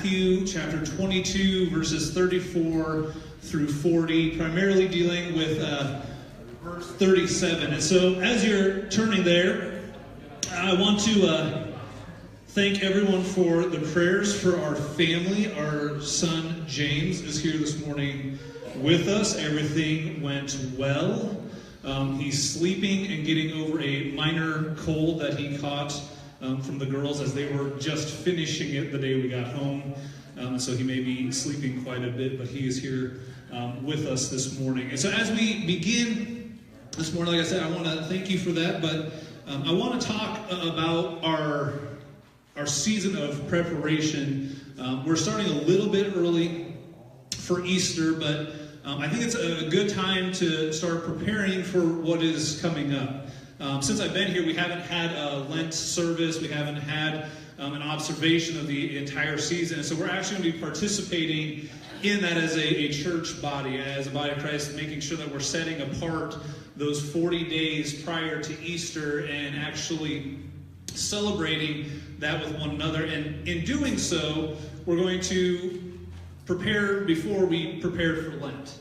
Matthew chapter 22, verses 34 through 40, primarily dealing with verse 37. And so as you're turning there, I want to thank everyone for the prayers for our family. Our son James is here this morning with us. Everything went well. He's sleeping and getting over a minor cold that he caught from the girls as they were just finishing it the day we got home. So he may be sleeping quite a bit, but he is here with us this morning. And so as we begin this morning, like I said, I want to thank you for that, but I want to talk about our season of preparation. We're starting a little bit early for Easter, but I think it's a good time to start preparing for what is coming up. Since I've been here, we haven't had a Lent service. We haven't had an observation of the entire season. And so we're actually going to be participating in that as a church body, as a body of Christ, making sure that we're setting apart those 40 days prior to Easter and actually celebrating that with one another. And in doing so, we're going to prepare before we prepare for Lent.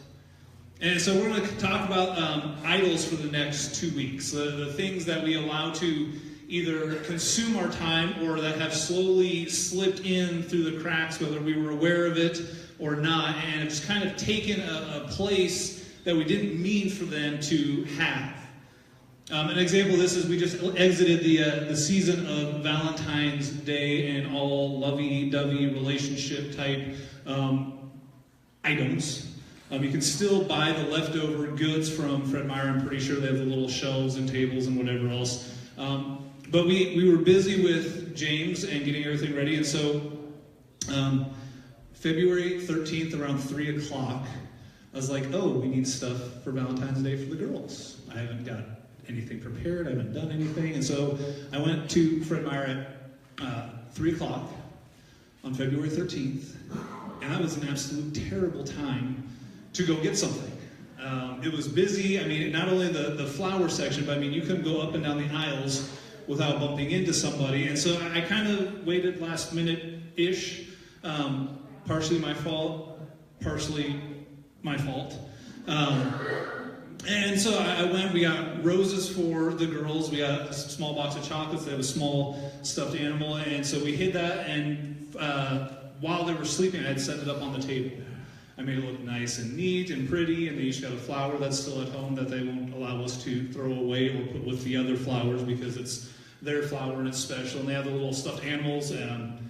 And so we're going to talk about idols for the next 2 weeks, the things that we allow to either consume our time or that have slowly slipped in through the cracks, whether we were aware of it or not, and it's kind of taken a place that we didn't mean for them to have. An example of this is we just exited the season of Valentine's Day and all lovey-dovey relationship type items. You can still buy the leftover goods from Fred Meyer. I'm pretty sure they have the little shelves and tables and whatever else. But we were busy with James and getting everything ready. And so February 13th around 3 o'clock, I was like, oh, we need stuff for Valentine's Day for the girls. I haven't got anything prepared. I haven't done anything. And so I went to Fred Meyer at 3 o'clock on February 13th. And that was an absolute terrible time to go get something. It was busy. I mean, not only the flower section, but I mean, you couldn't go up and down the aisles without bumping into somebody. And so I kind of waited last minute-ish. Partially my fault, partially my fault. And so I went, we got roses for the girls. We got a small box of chocolates. They have a small stuffed animal. And so we hid that, and while they were sleeping, I had set it up on the table. I made it look nice and neat and pretty, and they each got a flower that's still at home that they won't allow us to throw away or put with the other flowers because it's their flower and it's special. And they have the little stuffed animals and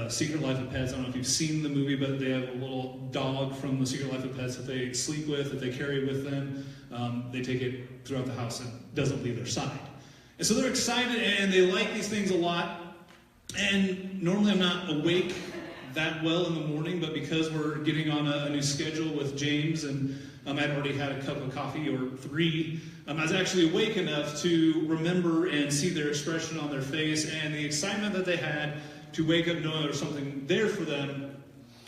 Secret Life of Pets. I don't know if you've seen the movie, but they have a little dog from the Secret Life of Pets that they sleep with, that they carry with them. They take it throughout the house and it doesn't leave their side. And so they're excited and they like these things a lot. And normally I'm not awake that well in the morning, but because we're getting on a new schedule with James and I'd already had a cup of coffee or 3, I was actually awake enough to remember and see their expression on their face, and the excitement that they had to wake up knowing there was something there for them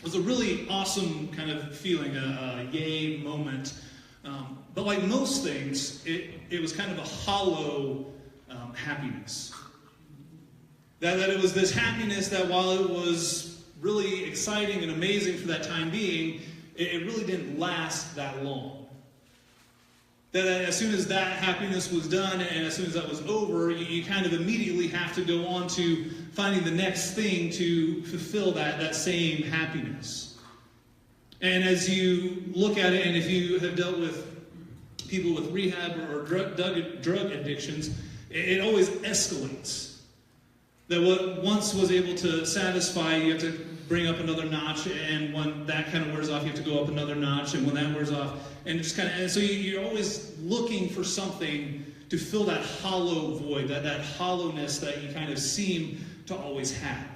was a really awesome kind of feeling, a yay moment. But like most things, it was kind of a hollow happiness. That it was this happiness that while it was really exciting and amazing for that time being, it really didn't last that long. That as soon as that happiness was done and as soon as that was over, you kind of immediately have to go on to finding the next thing to fulfill that same happiness. And as you look at it, and if you have dealt with people with rehab or drug addictions, it always escalates. That what once was able to satisfy, you have to bring up another notch, and when that kind of wears off, you have to go up another notch, and when that wears off, and just kind of, and so you're always looking for something to fill that hollow void, that hollowness that you kind of seem to always have.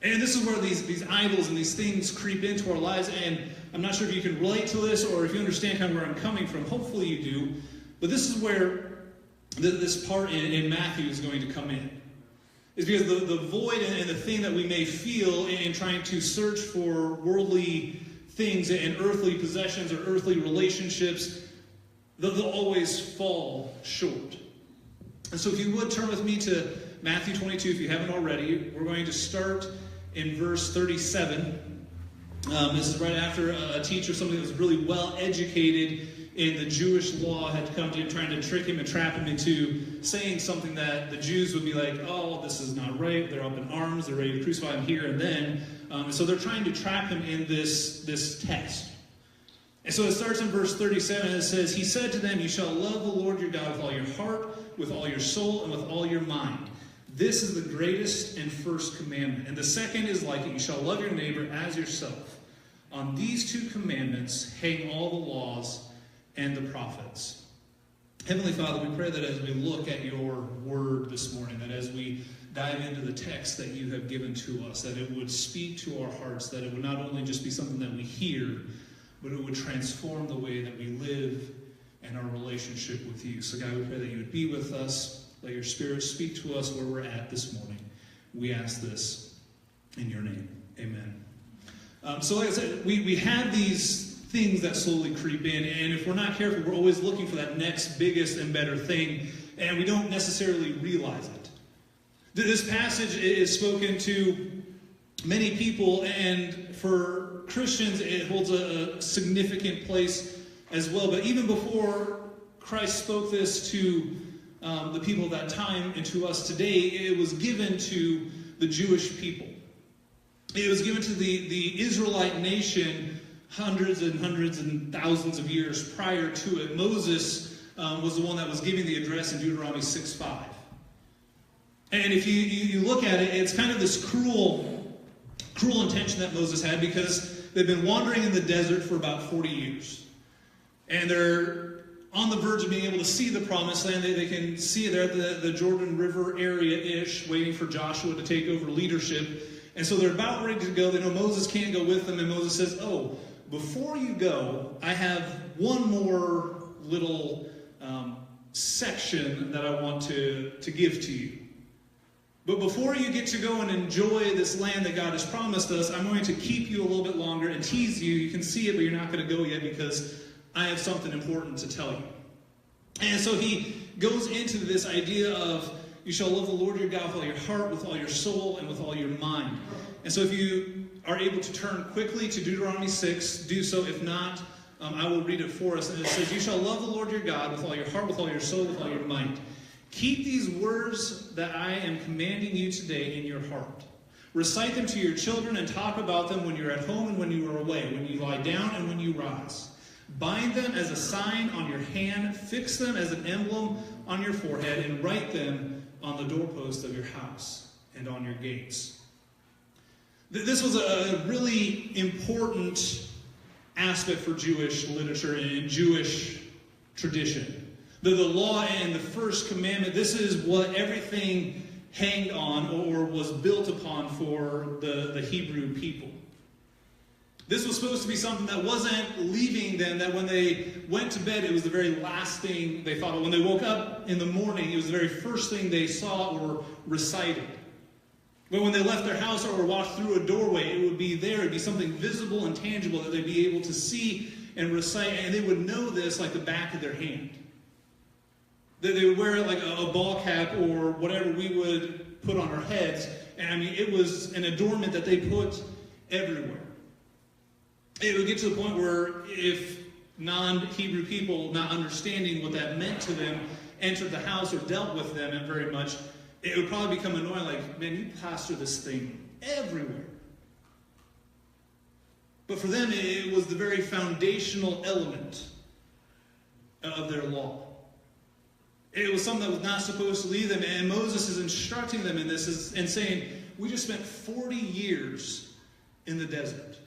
And this is where these idols and these things creep into our lives, and I'm not sure if you can relate to this or if you understand kind of where I'm coming from. Hopefully you do, but this is where this part in Matthew is going to come in. Is because the void and the thing that we may feel in trying to search for worldly things and earthly possessions or earthly relationships, they'll always fall short. And so if you would turn with me to Matthew 22, if you haven't already, we're going to start in verse 37. This is right after a teacher, somebody that was really well educated in the Jewish law, had come to him trying to trick him and trap him into saying something that the Jews would be like, oh, this is not right. They're up in arms. They're ready to crucify him here and then. So they're trying to trap him in this text. And so it starts in verse 37, and it says, he said to them, you shall love the Lord your God with all your heart, with all your soul, and with all your mind. This is the greatest and first commandment. And the second is like it, you shall love your neighbor as yourself. On these two commandments hang all the laws and the prophets. Heavenly Father, we pray that as we look at your word this morning, that as we dive into the text that you have given to us, that it would speak to our hearts, that it would not only just be something that we hear, but it would transform the way that we live and our relationship with you. So God, we pray that you would be with us. Let your Spirit speak to us where we're at this morning. We ask this in your name. Amen. So like I said, we have these things that slowly creep in, and if we're not careful, we're always looking for that next biggest and better thing, and we don't necessarily realize it. This passage is spoken to many people, and for Christians, it holds a significant place as well. But even before Christ spoke this to the people of that time and to us today, it was given to the Jewish people. It was given to the Israelite nation hundreds and thousands of years prior to it. Moses was the one that was giving the address in Deuteronomy 6:5. And if you look at it, it's kind of this cruel intention that Moses had, because they've been wandering in the desert for about 40 years. And they're on the verge of being able to see the promised land. They can see it there at the Jordan River area-ish, waiting for Joshua to take over leadership. And so they're about ready to go. They know Moses can't go with them. And Moses says, oh, before you go, I have one more little section that I want to give to you. But before you get to go and enjoy this land that God has promised us, I'm going to keep you a little bit longer and tease you. You can see it, but you're not going to go yet because I have something important to tell you. And so he goes into this idea of, you shall love the Lord your God with all your heart, with all your soul, and with all your mind. And so if you are able to turn quickly to Deuteronomy 6, do so. If not, I will read it for us. And it says, you shall love the Lord your God with all your heart, with all your soul, with all your mind. Keep these words that I am commanding you today in your heart. Recite them to your children and talk about them when you're at home and when you are away, when you lie down and when you rise. Bind them as a sign on your hand, fix them as an emblem on your forehead, and write them on the doorpost of your house and on your gates. This was a really important aspect for Jewish literature and Jewish tradition. The law and the first commandment, this is what everything hanged on or was built upon for the Hebrew people. This was supposed to be something that wasn't leaving them, that when they went to bed, it was the very last thing they thought of. When they woke up in the morning, it was the very first thing they saw or recited. But when they left their house or walked through a doorway, it would be there. It would be something visible and tangible that they'd be able to see and recite, and they would know this like the back of their hand. They would wear like a ball cap or whatever we would put on our heads. And I mean, it was an adornment that they put everywhere. It would get to the point where if non-Hebrew people, not understanding what that meant to them, entered the house or dealt with them very much, it would probably become annoying, like, man, you plaster this thing everywhere. But for them, it was the very foundational element of their law. It was something that was not supposed to leave them, and Moses is instructing them in this and saying, we just spent 40 years in the desert.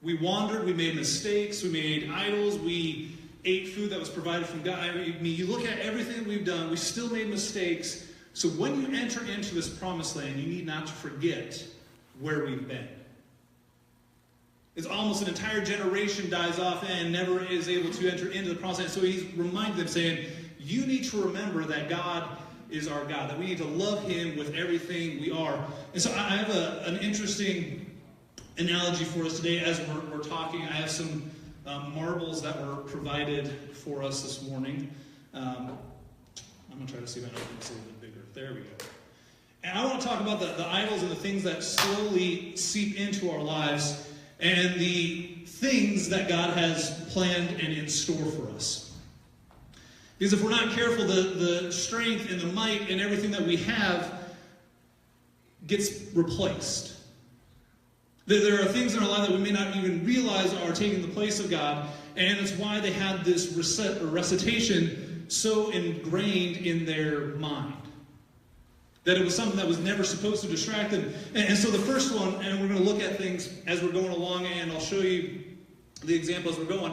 We wandered, we made mistakes, we made idols, we ate food that was provided from God. I mean, you look at everything that we've done, we still made mistakes. So when you enter into this promised land, you need not to forget where we've been. It's almost an entire generation dies off and never is able to enter into the promised land. So he's reminding them, saying, you need to remember that God is our God, that we need to love him with everything we are. And so I have an interesting analogy for us today as we're talking. I have some marbles that were provided for us this morning. I'm going to try to see if I can make this a little bit bigger. There we go. And I want to talk about the idols and the things that slowly seep into our lives and the things that God has planned and in store for us. Because if we're not careful, the strength and the might and everything that we have gets replaced. There are things in our life that we may not even realize are taking the place of God, and it's why they had this recitation so ingrained in their mind. That it was something that was never supposed to distract them. And so the first one, and we're going to look at things as we're going along, and I'll show you the example as we're going.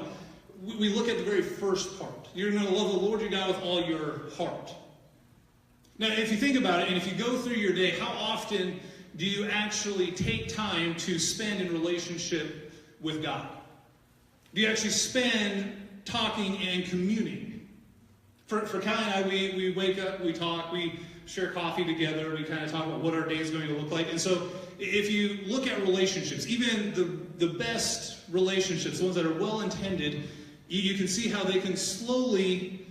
We look at the very first part. You're going to love the Lord your God with all your heart. Now, if you think about it, and if you go through your day, how often do you actually take time to spend in relationship with God? Do you actually spend talking and communing? For Callie and I, we wake up, we talk, we share coffee together, we kind of talk about what our day is going to look like. And so if you look at relationships, even the best relationships, the ones that are well-intended, you can see how they can slowly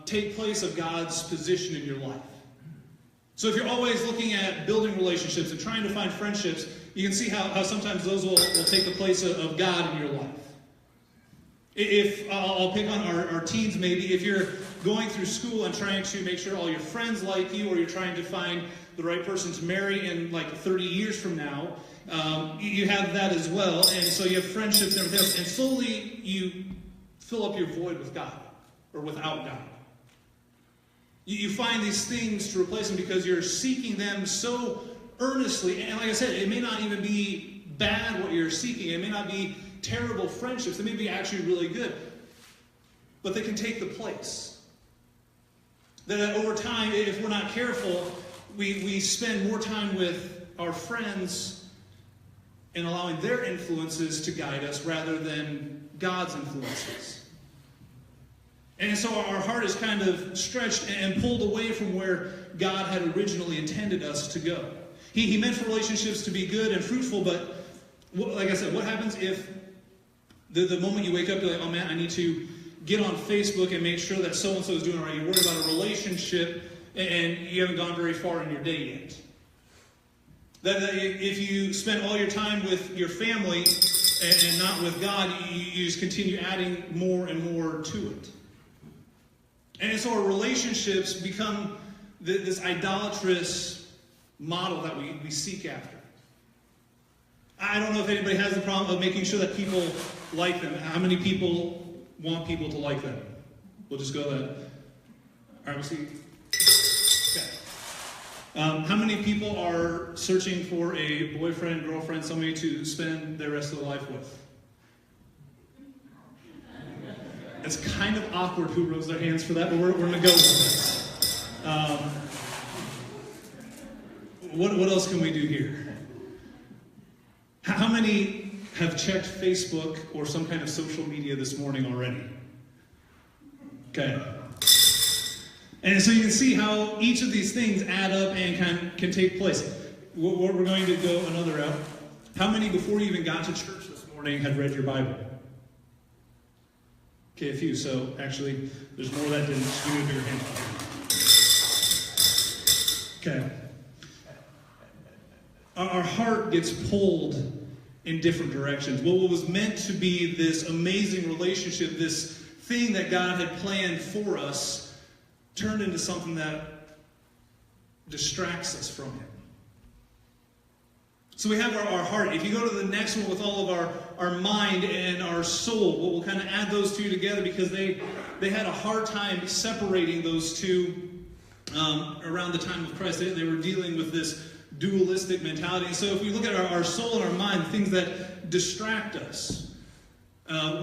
take place of God's position in your life. So if you're always looking at building relationships and trying to find friendships, you can see how sometimes those will take the place of God in your life. If I'll pick on our teens maybe, if you're going through school and trying to make sure all your friends like you, or you're trying to find the right person to marry in like 30 years from now, you have that as well. And so you have friendships and everything else, and slowly you fill up your void with God, or without God. You find these things to replace them because you're seeking them so earnestly. And like I said, it may not even be bad what you're seeking. It may not be terrible friendships. They may be actually really good. But they can take the place. That over time, if we're not careful, we spend more time with our friends and allowing their influences to guide us rather than God's influences. And so our heart is kind of stretched and pulled away from where God had originally intended us to go. He meant for relationships to be good and fruitful, but like I said, what happens if the moment you wake up, you're like, oh man, I need to get on Facebook and make sure that so-and-so is doing all right. You're worried about a relationship and you haven't gone very far in your day yet. That if you spend all your time with your family and not with God, you just continue adding more and more to it. And so our relationships become this idolatrous model that we seek after. I don't know if anybody has the problem of making sure that people like them. How many people want people to like them? We'll just go that. All right, we'll see. Okay. How many people are searching for a boyfriend, girlfriend, somebody to spend their rest of their life with? It's kind of awkward who rose their hands for that, but we're going to go with it. What else can we do here? How many have checked Facebook or some kind of social media this morning already? Okay. And so you can see how each of these things add up and can take place. We're going to go another route. How many, before you even got to church this morning, had read your Bible? Okay, a few. So actually, there's more that didn't. Just give me a bigger hand. Okay. Our heart gets pulled in different directions. What was meant to be this amazing relationship, this thing that God had planned for us, turned into something that distracts us from Him. So we have our heart. If you go to the next one with all of our mind and our soul, we'll kind of add those two together because they had a hard time separating those two around the time of Christ. They were dealing with this dualistic mentality. And so if we look at our soul and our mind, things that distract us,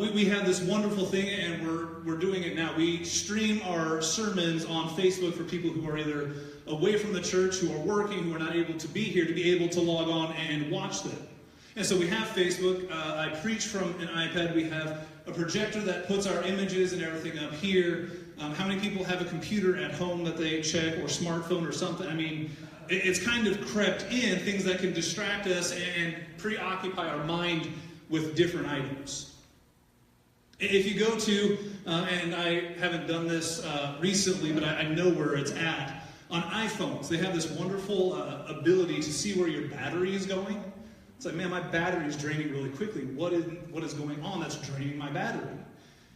we have this wonderful thing, and we're doing it now. We stream our sermons on Facebook for people who are either away from the church, who are working, who are not able to be here, to be able to log on and watch them. And so we have Facebook. I preach from an iPad. We have a projector that puts our images and everything up here. How many people have a computer at home that they check, or smartphone or something? I mean, it's kind of crept in, things that can distract us and preoccupy our mind with different items. If you go to, and I haven't done this recently, but I know where it's at, On iPhones, they have this wonderful ability to see where your battery is going. It's like, man, my battery is draining really quickly. What is going on that's draining my battery?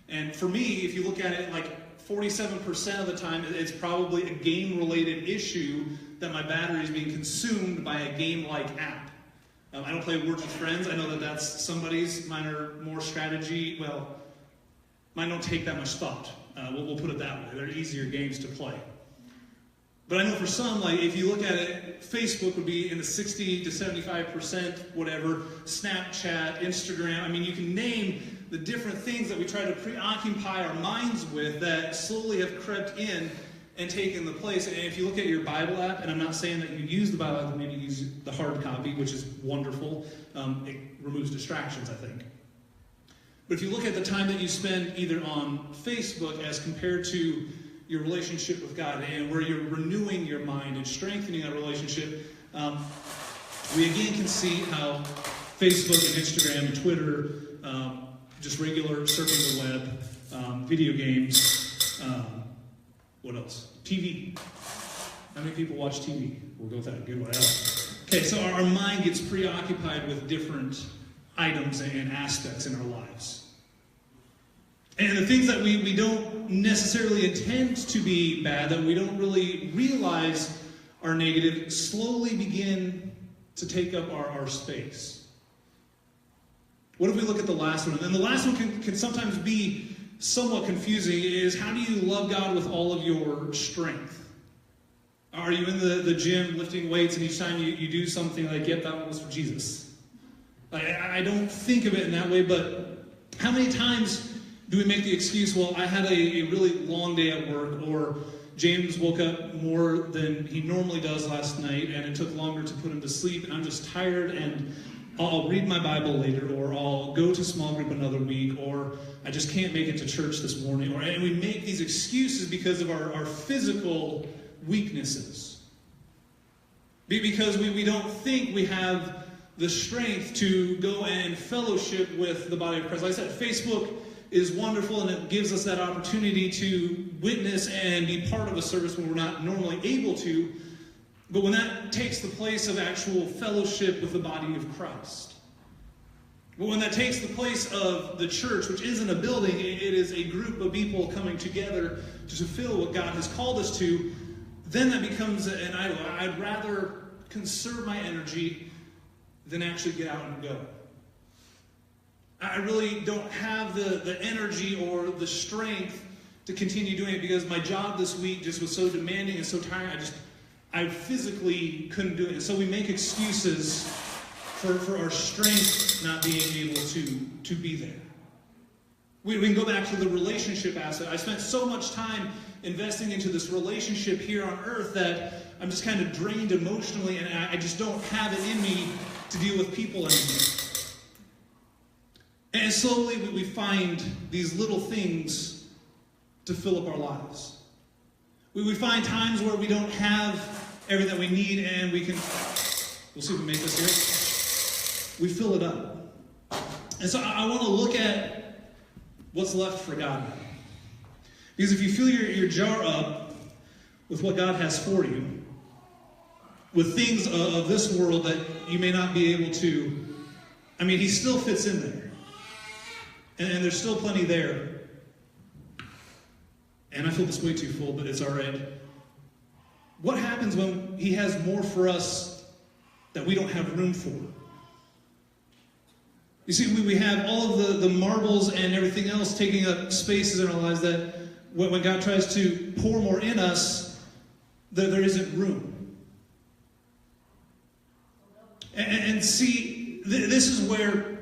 And for me, if you look at it, like 47% of the time, it's probably a game-related issue that my battery is being consumed by a game-like app. I don't play Words with Friends. I know that that's somebody's. Mine are more strategy. Well, mine don't take that much thought. We'll put it that way. They're easier games to play. But I know for some, like if you look at it, Facebook would be in the 60 to 75%, whatever. Snapchat, Instagram. I mean, you can name the different things that we try to preoccupy our minds with that slowly have crept in and taken the place. And if you look at your Bible app, and I'm not saying that you use the Bible app, maybe use the hard copy, which is wonderful. It removes distractions, I think. But if you look at the time that you spend either on Facebook as compared to your relationship with God and where you're renewing your mind and strengthening that relationship, we again can see how Facebook and Instagram and Twitter, just regular surfing the web, video games, what else? TV. How many people watch TV? We'll go with that. Good one. Okay, so our mind gets preoccupied with different items and aspects in our lives. And the things that we don't necessarily intend to be bad, that we don't really realize are negative, slowly begin to take up our space. What if we look at the last one? And the last one can sometimes be somewhat confusing, is how do you love God with all of your strength? Are you in the gym lifting weights and each time you do something like, yep, that one was for Jesus? I don't think of it in that way, but how many times do we make the excuse, well, I had a really long day at work, or James woke up more than he normally does last night, and it took longer to put him to sleep, and I'm just tired, and I'll read my Bible later, or I'll go to small group another week, or I just can't make it to church this morning. And we make these excuses because of our physical weaknesses. Because we don't think we have the strength to go and fellowship with the body of Christ. Like I said, Facebook is wonderful, and it gives us that opportunity to witness and be part of a service when we're not normally able to. But when that takes the place of actual fellowship with the body of Christ, but when that takes the place of the church, which isn't a building, it is a group of people coming together to fulfill what God has called us to, then that becomes an idol. I'd rather conserve my energy than actually get out and go. I really don't have the energy or the strength to continue doing it because my job this week just was so demanding and so tiring. I physically couldn't do it. And so we make excuses for our strength not being able to be there. We can go back to the relationship aspect. I spent so much time investing into this relationship here on earth that I'm just kind of drained emotionally, and I just don't have it in me to deal with people anymore. And slowly we find these little things to fill up our lives. We find times where we don't have everything that we need, and we'll see if we make this here. We fill it up. And so I want to look at what's left for God now. Because if you fill your jar up with what God has for you, with things of this world that you may not be able to, He still fits in there. And there's still plenty there. And I feel this way too full, but it's all right. What happens when He has more for us that we don't have room for? You see, we have all of the marbles and everything else taking up spaces in our lives that when God tries to pour more in us, there isn't room. And see, this is where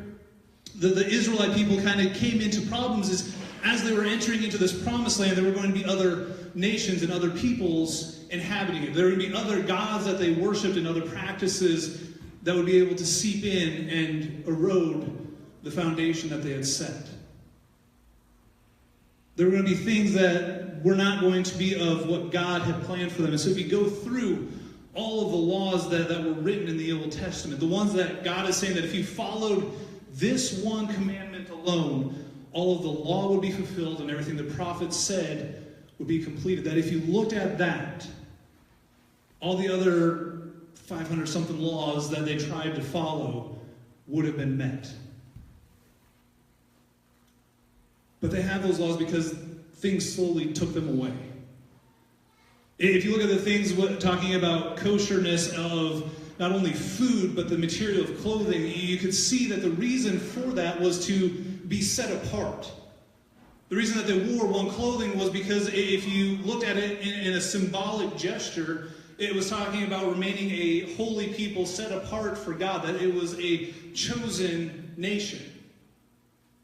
the Israelite people kind of came into problems, is as they were entering into this promised land, there were going to be other nations and other peoples inhabiting it. There would be other gods that they worshipped and other practices that would be able to seep in and erode the foundation that they had set. There were going to be things that were not going to be of what God had planned for them. And so if you go through all of the laws that were written in the Old Testament, the ones that God is saying that if you followed this one commandment alone, all of the law would be fulfilled and everything the prophets said would be completed. That if you looked at that, all the other 500-something laws that they tried to follow would have been met. But they have those laws because things slowly took them away. If you look at the things talking about kosherness of not only food, but the material of clothing, you could see that the reason for that was to be set apart. The reason that they wore one clothing was because if you looked at it in a symbolic gesture, it was talking about remaining a holy people set apart for God, that it was a chosen nation.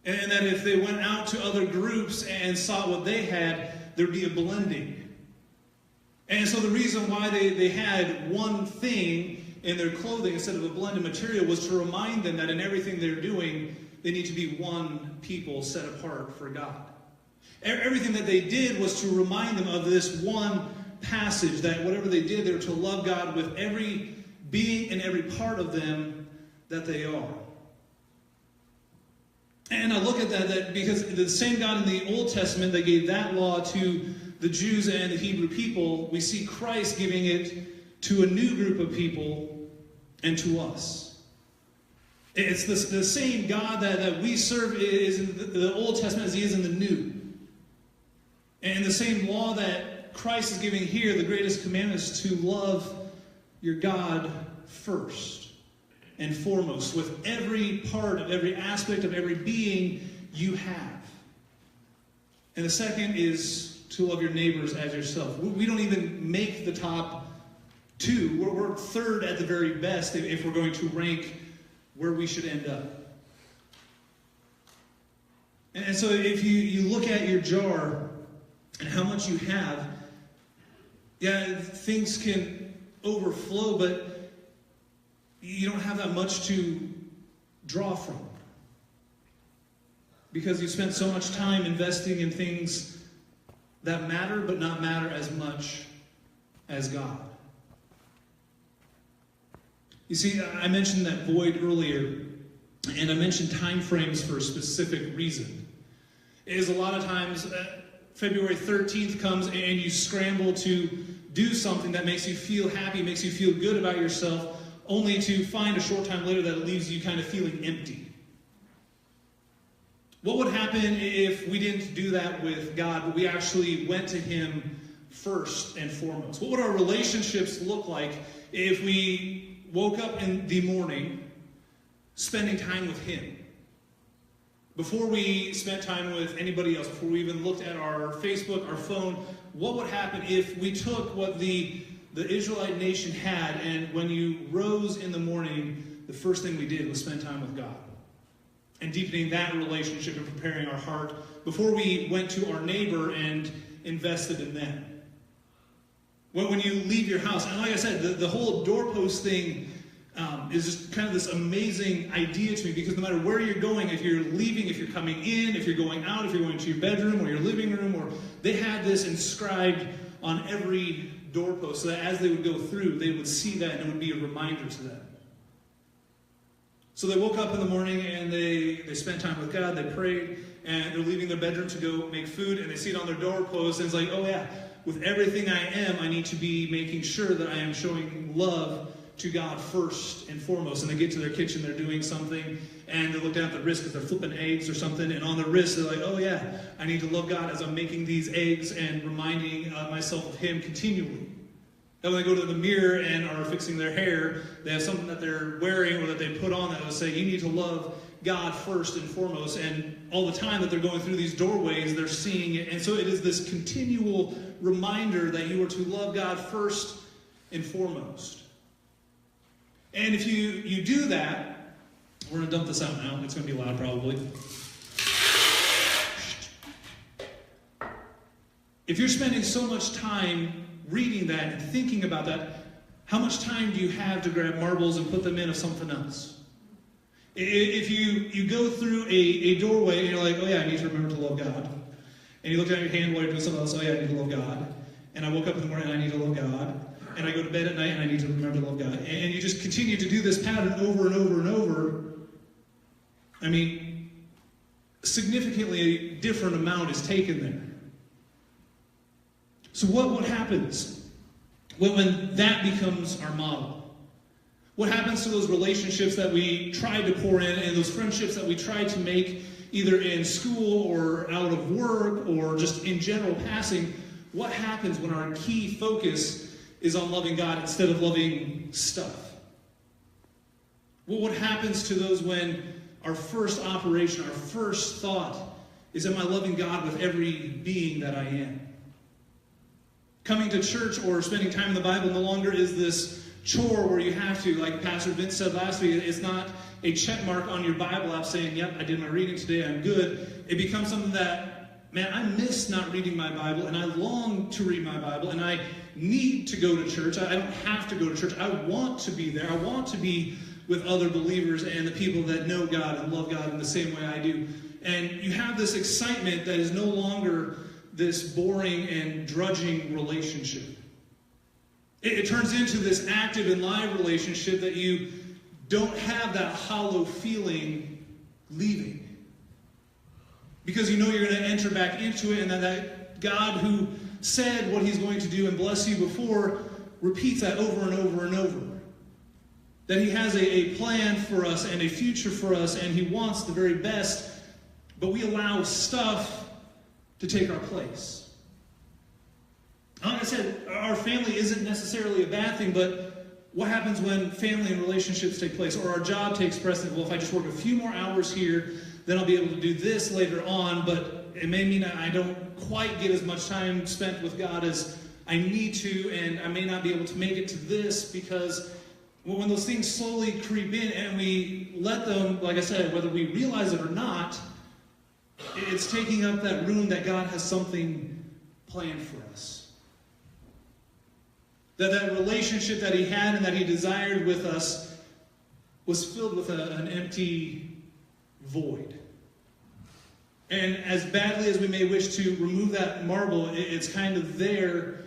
And that if they went out to other groups and saw what they had, there'd be a blending. And so the reason why they had one thing in their clothing instead of a blended material was to remind them that in everything they're doing, they need to be one people set apart for God. Everything that they did was to remind them of this one passage, that whatever they did, they were to love God with every being and every part of them that they are. And I look at that because the same God in the Old Testament that gave that law to the Jews and the Hebrew people, we see Christ giving it to a new group of people and to us. It's the same God that we serve is in the Old Testament as he is in the New. And the same law that Christ is giving here, the greatest commandment, is to love your God first and foremost, with every part of every aspect of every being you have. And the second is to love your neighbors as yourself. We don't even make the top two. We're third at the very best if we're going to rank where we should end up. And so if you look at your jar and how much you have, yeah, things can overflow, but you don't have that much to draw from. Because you spent so much time investing in things that matter, but not matter as much as God. You see, I mentioned that void earlier, and I mentioned time frames for a specific reason. It is a lot of times February 13th comes and you scramble to do something that makes you feel happy, makes you feel good about yourself, only to find a short time later that it leaves you kind of feeling empty. What would happen if we didn't do that with God, but we actually went to him first and foremost? What would our relationships look like if we woke up in the morning spending time with him? Before we spent time with anybody else, before we even looked at our Facebook, our phone, what would happen if we took what the Israelite nation had, and when you rose in the morning, the first thing we did was spend time with God? And deepening that relationship and preparing our heart before we went to our neighbor and invested in them. When you leave your house, and like I said, the whole doorpost thing is just kind of this amazing idea to me, because no matter where you're going, if you're leaving, if you're coming in, if you're going out, if you're going to your bedroom or your living room, or they had this inscribed on every doorpost so that as they would go through, they would see that and it would be a reminder to them. So they woke up in the morning and they spent time with God, they prayed, and they're leaving their bedroom to go make food, and they see it on their doorpost, and it's like, oh yeah, with everything I am, I need to be making sure that I am showing love to God first and foremost. And they get to their kitchen, they're doing something, and they look down at the wrist because they're flipping eggs or something, and on the wrist they're like, oh yeah, I need to love God as I'm making these eggs and reminding myself of him continually. Then when they go to the mirror and are fixing their hair, they have something that they're wearing or that they put on that will say, you need to love God first and foremost. And all the time that they're going through these doorways, they're seeing it. And so it is this continual reminder that you are to love God first and foremost. And if you do that, we're going to dump this out now. It's going to be loud probably. If you're spending so much time reading that and thinking about that, how much time do you have to grab marbles and put them in of something else? If you go through a doorway and you're like, oh yeah, I need to remember to love God. And you look down at your hand while you're doing something else, oh yeah, I need to love God. And I woke up in the morning and I need to love God. And I go to bed at night and I need to remember to love God. And you just continue to do this pattern over and over and over. I mean, significantly a different amount is taken there. So what happens when that becomes our model? What happens to those relationships that we tried to pour in and those friendships that we tried to make either in school or out of work or just in general passing? What happens when our key focus is on loving God instead of loving stuff? Well, what happens to those when our first operation, our first thought is, am I loving God with every being that I am? Coming to church or spending time in the Bible no longer is this chore where you have to, like Pastor Vince said last week, it's not a check mark on your Bible app saying, yep, I did my reading today, I'm good. It becomes something that, man, I miss not reading my Bible, and I long to read my Bible, and I need to go to church. I don't have to go to church. I want to be there. I want to be with other believers and the people that know God and love God in the same way I do. And you have this excitement that is no longer this boring and drudging relationship. It turns into this active and live relationship that you don't have that hollow feeling leaving. Because you know you're going to enter back into it, and that God who said what he's going to do and bless you before repeats that over and over and over. That he has a plan for us and a future for us, and he wants the very best, but we allow stuff to take our place. Like I said, our family isn't necessarily a bad thing, but what happens when family and relationships take place, or our job takes precedence? Well, if I just work a few more hours here, then I'll be able to do this later on, but it may mean I don't quite get as much time spent with God as I need to, and I may not be able to make it to this, because when those things slowly creep in and we let them, like I said, whether we realize it or not, it's taking up that room that God has something planned for us. That relationship that he had and that he desired with us was filled with an empty void. And as badly as we may wish to remove that marble, it's kind of there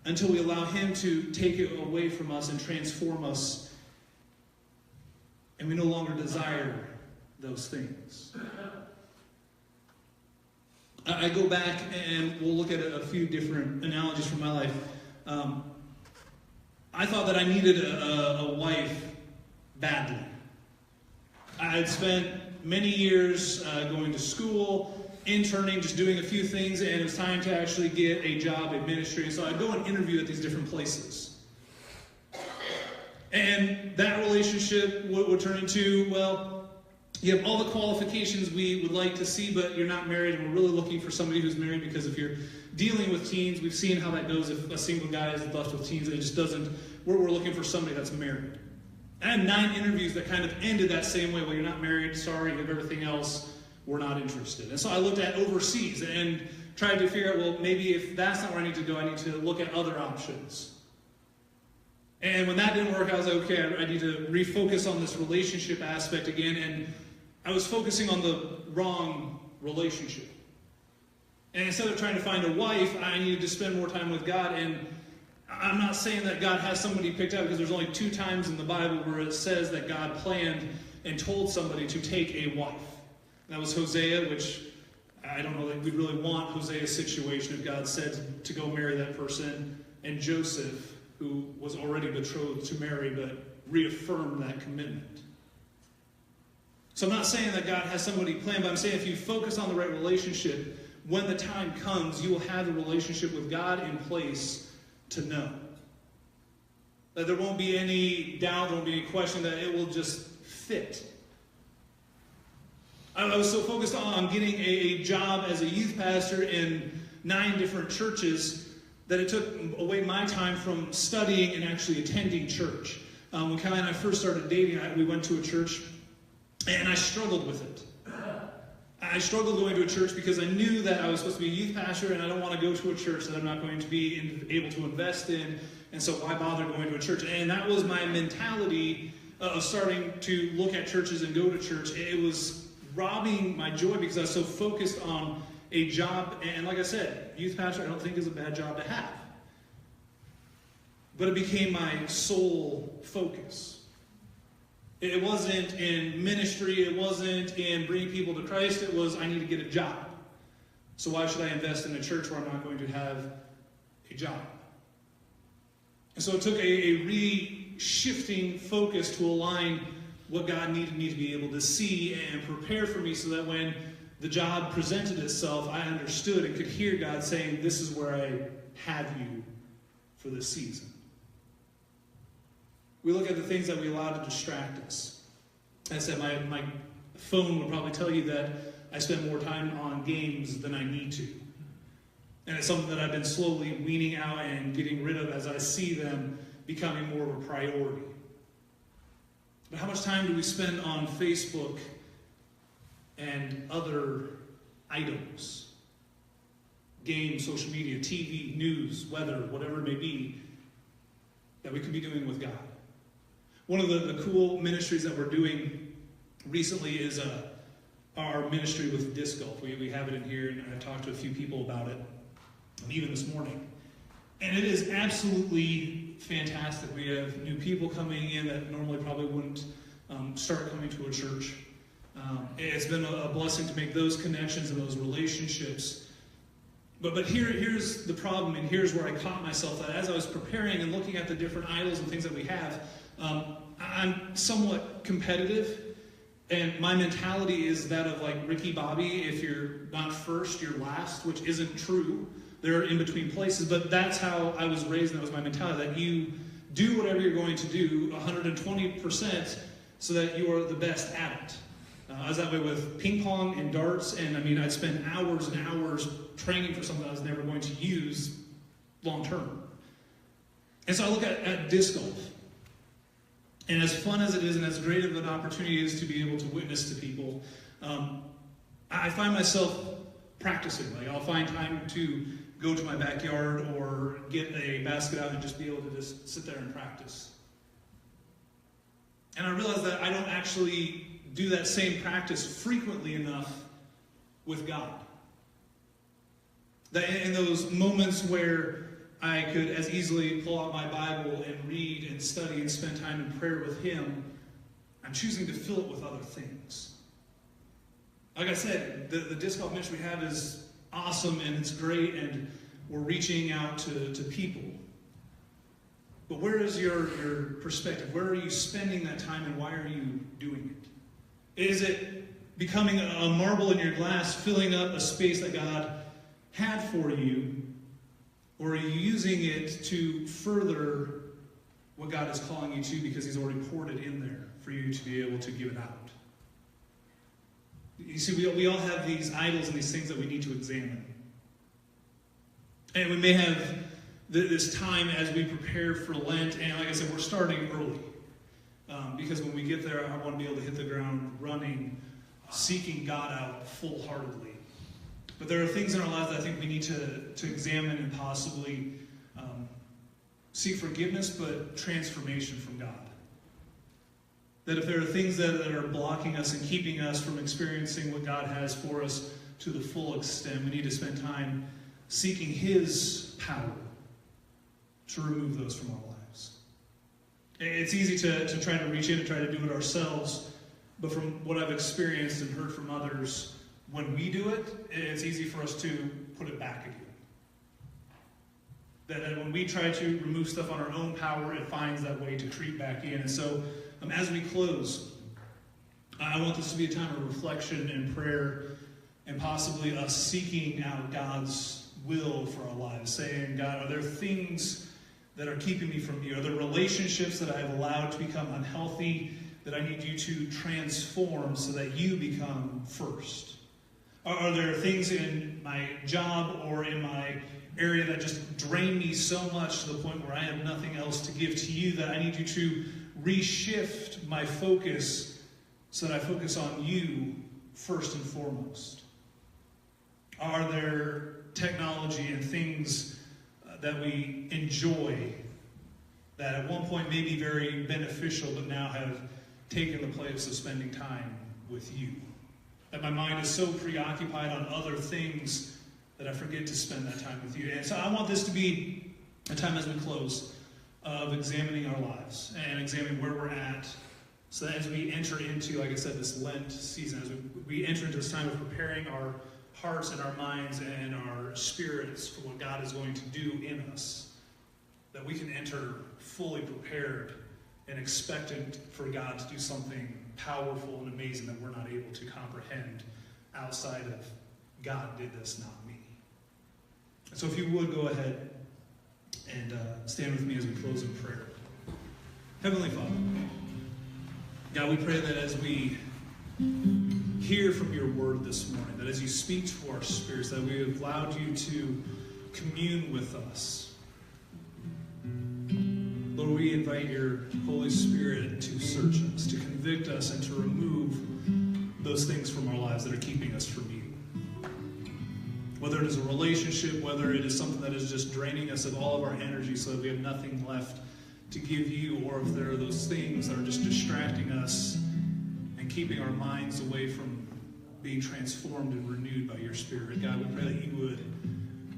until we allow him to take it away from us and transform us, and we no longer desire those things. I go back and we'll look at a few different analogies from my life. I thought that I needed a wife badly. I had spent many years going to school, interning, just doing a few things, and it was time to actually get a job in ministry. So I'd go and interview at these different places. And that relationship would turn into, well, you have all the qualifications we would like to see, but you're not married, and we're really looking for somebody who's married, because if you're dealing with teens, we've seen how that goes. If a single guy is left with teens, it just doesn't, we're looking for somebody that's married. I had 9 interviews that kind of ended that same way. Well, you're not married, sorry, you have everything else, we're not interested. And so I looked at overseas and tried to figure out, well, maybe if that's not where I need to go, I need to look at other options. And when that didn't work, I was like, okay, I need to refocus on this relationship aspect again, and I was focusing on the wrong relationship. And instead of trying to find a wife, I needed to spend more time with God. And I'm not saying that God has somebody picked out, because there's only 2 times in the Bible where it says that God planned and told somebody to take a wife. And that was Hosea, which I don't know that we'd really want Hosea's situation if God said to go marry that person, and Joseph, who was already betrothed to Mary, but reaffirmed that commitment. So I'm not saying that God has somebody planned, but I'm saying if you focus on the right relationship, when the time comes, you will have the relationship with God in place to know. That there won't be any doubt, there won't be any question, that it will just fit. I was so focused on getting a job as a youth pastor in 9 different churches that it took away my time from studying and actually attending church. When Kylie and I first started dating, we went to a church, and I struggled with it. I struggled going to a church because I knew that I was supposed to be a youth pastor, and I don't want to go to a church that I'm not going to be able to invest in, and so why bother going to a church? And that was my mentality of starting to look at churches and go to church. It was robbing my joy because I was so focused on a job, and like I said, youth pastor I don't think is a bad job to have. But it became my sole focus. It wasn't in ministry, it wasn't in bringing people to Christ, it was I need to get a job. So why should I invest in a church where I'm not going to have a job? And so it took a re-shifting focus to align what God needed me to be able to see and prepare for me so that when the job presented itself, I understood and could hear God saying, this is where I have you for this season. We look at the things that we allow to distract us. As I said, my phone would probably tell you that I spend more time on games than I need to. And it's something that I've been slowly weaning out and getting rid of as I see them becoming more of a priority. But how much time do we spend on Facebook and other items? Games, social media, TV, news, weather, whatever it may be, that we could be doing with God. One of the cool ministries that we're doing recently is our ministry with disc golf. We have it in here, and I've talked to a few people about it, even this morning. And it is absolutely fantastic. We have new people coming in that normally probably wouldn't start coming to a church. It's been a blessing to make those connections and those relationships. But here's the problem, and here's where I caught myself that as I was preparing and looking at the different idols and things that we have, I'm somewhat competitive. And my mentality is that of like Ricky Bobby, if you're not first, you're last, which isn't true. They're in between places, but that's how I was raised, and that was my mentality, that you do whatever you're going to do 120% so that you are the best at it. I was that way with ping pong and darts, and I mean, I'd spend hours and hours training for something I was never going to use long term. And so I look at disc golf. And as fun as it is and as great of an opportunity it is to be able to witness to people, I find myself practicing. Like I'll find time to go to my backyard or get a basket out and just be able to just sit there and practice. And I realize that I don't actually do that same practice frequently enough with God. That in those moments where I could as easily pull out my Bible and read and study and spend time in prayer with Him, I'm choosing to fill it with other things. Like I said, the disc golf ministry we have is awesome and it's great and we're reaching out to people. But where is your perspective? Where are you spending that time and why are you doing it? Is it becoming a marble in your glass, filling up a space that God had for you? Or are you using it to further what God is calling you to because He's already poured it in there for you to be able to give it out? You see, we all have these idols and these things that we need to examine. And we may have this time as we prepare for Lent, and like I said, we're starting early. Because when we get there, I want to be able to hit the ground running, seeking God out full-heartedly. But there are things in our lives that I think we need to examine and possibly seek forgiveness, but transformation from God. That if there are things that are blocking us and keeping us from experiencing what God has for us to the full extent, we need to spend time seeking His power to remove those from our lives. It's easy to try to reach in and try to do it ourselves, but from what I've experienced and heard from others, when we do it, it's easy for us to put it back again. That when we try to remove stuff on our own power, it finds that way to creep back in. And so, as we close, I want this to be a time of reflection and prayer, and possibly us seeking out God's will for our lives, saying, God, are there things that are keeping me from you? Are there relationships that I have allowed to become unhealthy that I need you to transform so that you become first? Are there things in my job or in my area that just drain me so much to the point where I have nothing else to give to you that I need you to reshift my focus so that I focus on you first and foremost? Are there technology and things that we enjoy that at one point may be very beneficial but now have taken the place of spending time with you? That my mind is so preoccupied on other things that I forget to spend that time with you. And so I want this to be a time as we close of examining our lives and examining where we're at, so that as we enter into, like I said, this Lent season, as we enter into this time of preparing our hearts and our minds and our spirits for what God is going to do in us, that we can enter fully prepared and expectant for God to do something powerful and amazing that we're not able to comprehend outside of God did this, not me. So if you would go ahead and stand with me as we close in prayer. Heavenly Father, God, we pray that as we hear from your word this morning, that as you speak to our spirits, that we have allowed you to commune with us. Lord, we invite your Holy Spirit to search us, to convict us, and to remove those things from our lives that are keeping us from you. Whether it is a relationship, whether it is something that is just draining us of all of our energy so that we have nothing left to give you, or if there are those things that are just distracting us and keeping our minds away from being transformed and renewed by your Spirit. God, we pray that you would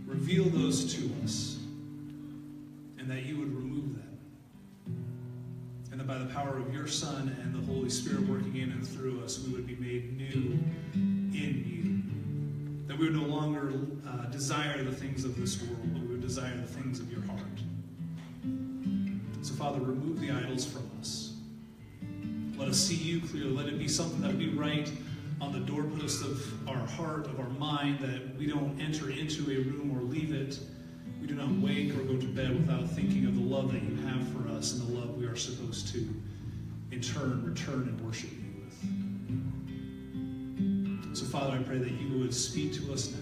reveal those to us and that you would remove them. And that by the power of your Son and the Holy Spirit working in and through us, we would be made new in you. That we would no longer desire the things of this world, but we would desire the things of your heart. So, Father, remove the idols from us. Let us see you clearly. Let it be something that would be right on the doorpost of our heart, of our mind, that we don't enter into a room or leave it. We do not wake or go to bed without thinking of the love that you have for us and the love we are supposed to, in turn, return and worship you with. So, Father, I pray that you would speak to us now.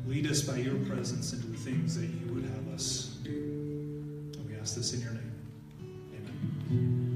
Lead us by your presence into the things that you would have us do. And we ask this in your name. Amen.